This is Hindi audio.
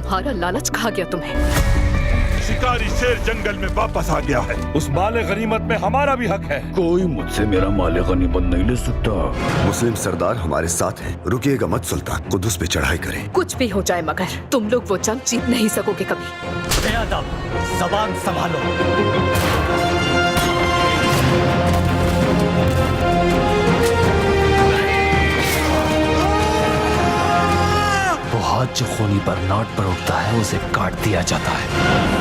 तुम्हारा लालच खा गया तुम्हें। शिकारी शेर जंगल में वापस आ गया है। उस माले गनीमत में हमारा भी हक है। कोई मुझसे मेरा माले गनीमत नहीं ले सकता। मुस्लिम सरदार हमारे साथ हैं। रुकिएगा मत सुल्तान, कुदुस पे चढ़ाई करें। कुछ भी हो जाए मगर तुम लोग वो जंग जीत नहीं सकोगे कभी। बेअदब, ज़बान संभालो। वो हाथ जो खूनी बरनाट पर उठता है उसे काट दिया जाता है।